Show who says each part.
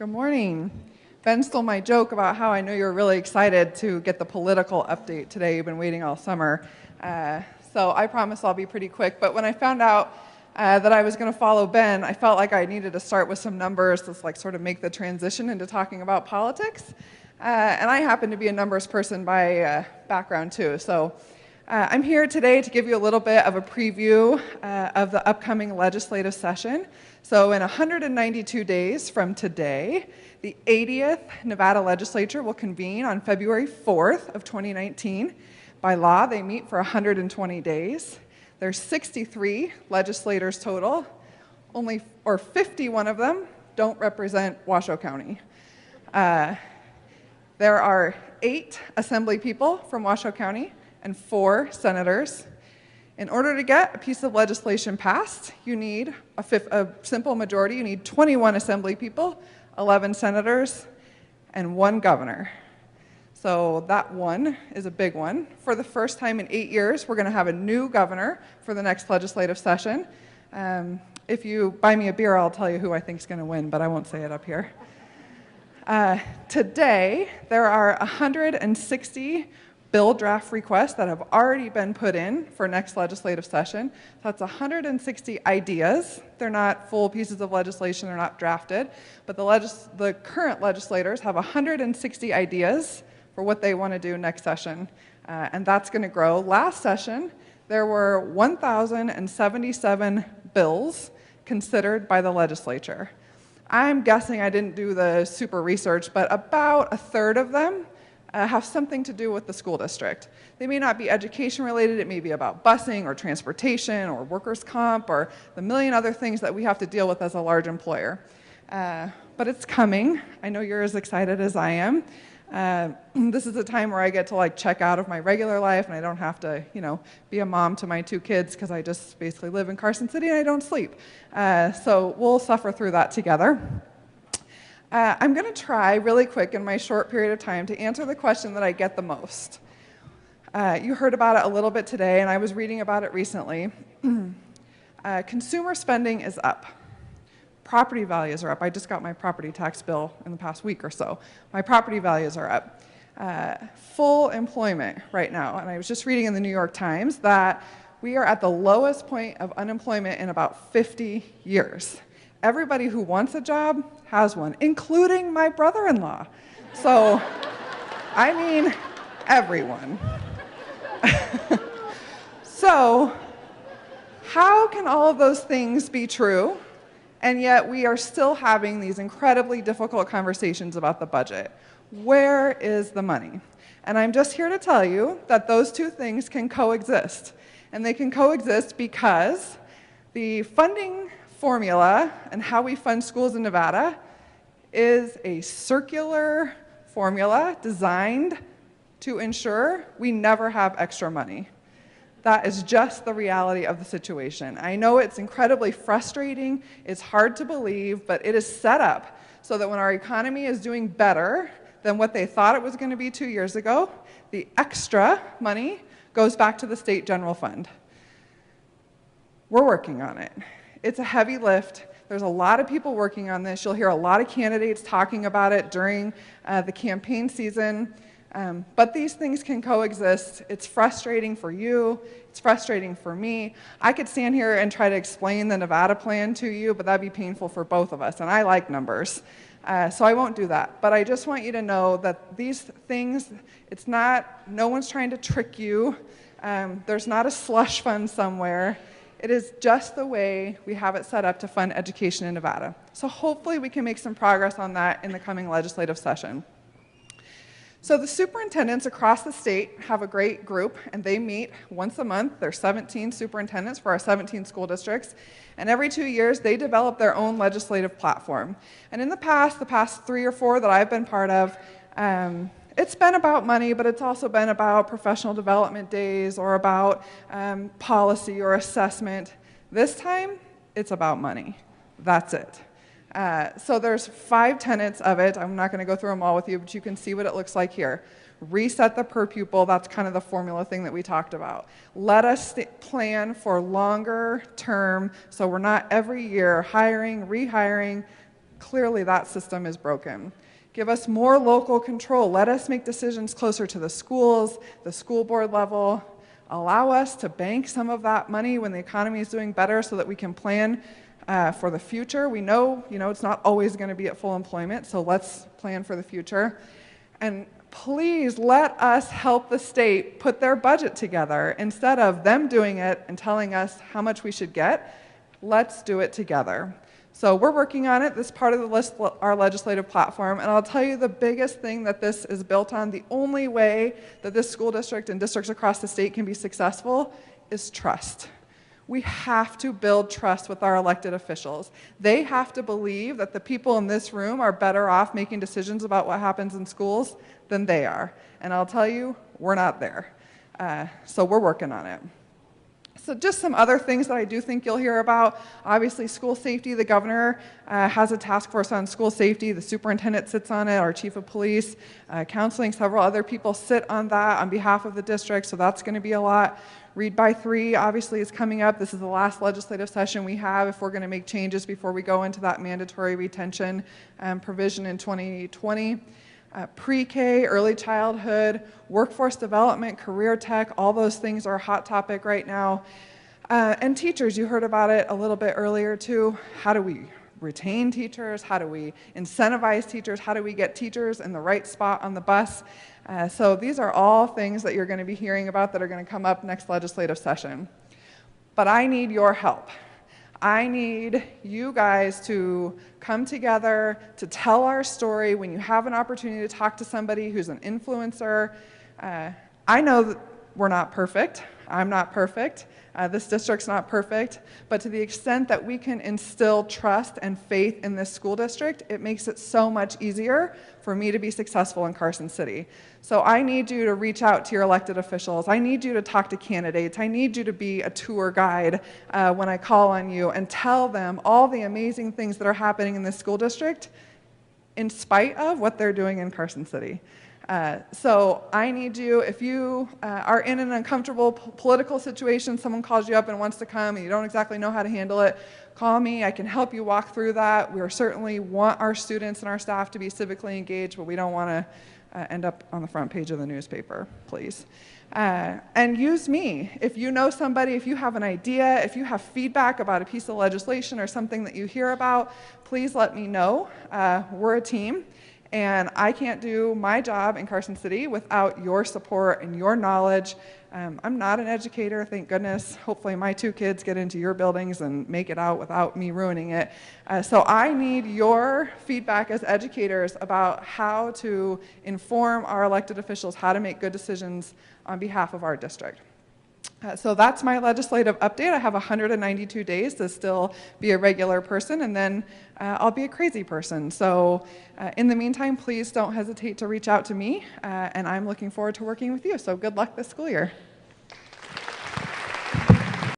Speaker 1: Good morning. Ben stole my joke about how I know you're really excited to get the political update today. You've been waiting all summer. So I promise I'll be pretty quick. But when I found out that I was going to follow Ben, I felt like I needed to start with some numbers to sort of make the transition into talking about politics. And I happen to be a numbers person by background too. So I'm here today to give you a little bit of a preview of the upcoming legislative session. So in 192 days from today, the 80th Nevada legislature will convene on February 4th of 2019. By law, they meet for 120 days. There's 63 legislators total. 51 of them don't represent Washoe County. There are 8 assembly people from Washoe County and 4 senators. In order to get a piece of legislation passed, you need a simple majority. You need 21 assembly people, 11 senators, and 1 governor. So that one is a big one. For the first time in 8 years, we're going to have a new governor for the next legislative session. If you buy me a beer, I'll tell you who I think is going to win, but I won't say it up here. Today, there are 160 bill draft requests that have already been put in for next legislative session. So that's 160 ideas. They're not full pieces of legislation, they're not drafted, but the current legislators have 160 ideas for what they want to do next session, and that's going to grow. Last session, there were 1,077 bills considered by the legislature. I'm guessing, I didn't do the super research, but about a third of them have something to do with the school district. They may not be education related, it may be about busing or transportation or workers' comp or the million other things that we have to deal with as a large employer. But it's coming. I know you're as excited as I am. This is a time where I get to check out of my regular life and I don't have to, be a mom to my 2 kids because I just basically live in Carson City and I don't sleep. So we'll suffer through that together. I'm going to try really quick in my short period of time to answer the question that I get the most. You heard about it a little bit today, and I was reading about it recently. Consumer spending is up. Property values are up. I just got my property tax bill in the past week or so. My property values are up. Full employment right now, and I was just reading in the New York Times that we are at the lowest point of unemployment in about 50 years. Everybody who wants a job has one, including my brother-in-law. So, I mean, everyone. So, how can all of those things be true, and yet we are still having these incredibly difficult conversations about the budget? Where is the money? And I'm just here to tell you that those 2 things can coexist. And they can coexist because the funding formula and how we fund schools in Nevada is a circular formula designed to ensure we never have extra money. That is just the reality of the situation. I know it's incredibly frustrating, it's hard to believe, but it is set up so that when our economy is doing better than what they thought it was going to be 2 years ago, the extra money goes back to the state general fund. We're working on it. It's a heavy lift. There's a lot of people working on this. You'll hear a lot of candidates talking about it during the campaign season. But these things can coexist. It's frustrating for you. It's frustrating for me. I could stand here and try to explain the Nevada plan to you, but that'd be painful for both of us, and I like numbers. So I won't do that. But I just want you to know that these things, no one's trying to trick you. There's not a slush fund somewhere. It is just the way we have it set up to fund education in Nevada. So hopefully we can make some progress on that in the coming legislative session. So the superintendents across the state have a great group, and they meet once a month. There's 17 superintendents for our 17 school districts, and every 2 years they develop their own legislative platform. And in the past 3 or 4 that I've been part of, it's been about money, but it's also been about professional development days or about policy or assessment. This time, it's about money. That's it. So there's 5 tenets of it. I'm not going to go through them all with you, but you can see what it looks like here. Reset the per pupil. That's kind of the formula thing that we talked about. Let us plan for longer term, so we're not every year hiring, rehiring, Clearly that system is broken. Give us more local control. Let us make decisions closer to the schools, the school board level. Allow us to bank some of that money when the economy is doing better so that we can plan for the future. We know, it's not always going to be at full employment, so let's plan for the future. And please let us help the state put their budget together. Instead of them doing it and telling us how much we should get, let's do it together. So we're working on it. This is part of our legislative platform. And I'll tell you the biggest thing that this is built on, the only way that this school district and districts across the state can be successful is trust. We have to build trust with our elected officials. They have to believe that the people in this room are better off making decisions about what happens in schools than they are. And I'll tell you, we're not there. So we're working on it. So just some other things that I do think you'll hear about. Obviously, school safety. The governor has a task force on school safety. The superintendent sits on it, our chief of police. Counseling, several other people sit on that on behalf of the district, so that's going to be a lot. Read by 3 obviously is coming up. This is the last legislative session we have if we're going to make changes before we go into that mandatory retention provision in 2020. Pre-K, early childhood, workforce development, career tech, all those things are a hot topic right now. And teachers, you heard about it a little bit earlier too. How do we retain teachers? How do we incentivize teachers? How do we get teachers in the right spot on the bus? So these are all things that you're going to be hearing about that are going to come up next legislative session. But I need your help. I need you guys to come together to tell our story. When you have an opportunity to talk to somebody who's an influencer, I know that we're not perfect. I'm not perfect. This district's not perfect. But to the extent that we can instill trust and faith in this school district, it makes it so much easier for me to be successful in Carson City. So I need you to reach out to your elected officials. I need you to talk to candidates. I need you to be a tour guide when I call on you and tell them all the amazing things that are happening in this school district in spite of what they're doing in Carson City. So I need you, if you are in an uncomfortable political situation, someone calls you up and wants to come and you don't exactly know how to handle it, call me. I can help you walk through that. We certainly want our students and our staff to be civically engaged, but we don't want to end up on the front page of the newspaper, please. And use me. If you know somebody, if you have an idea, if you have feedback about a piece of legislation or something that you hear about, please let me know. We're a team. And I can't do my job in Carson City without your support and your knowledge. I'm not an educator, thank goodness. Hopefully my 2 kids get into your buildings and make it out without me ruining it. So I need your feedback as educators about how to inform our elected officials how to make good decisions on behalf of our district. So that's my legislative update. I have 192 days to still be a regular person, and then I'll be a crazy person. So in the meantime, please don't hesitate to reach out to me, and I'm looking forward to working with you. So good luck this school year.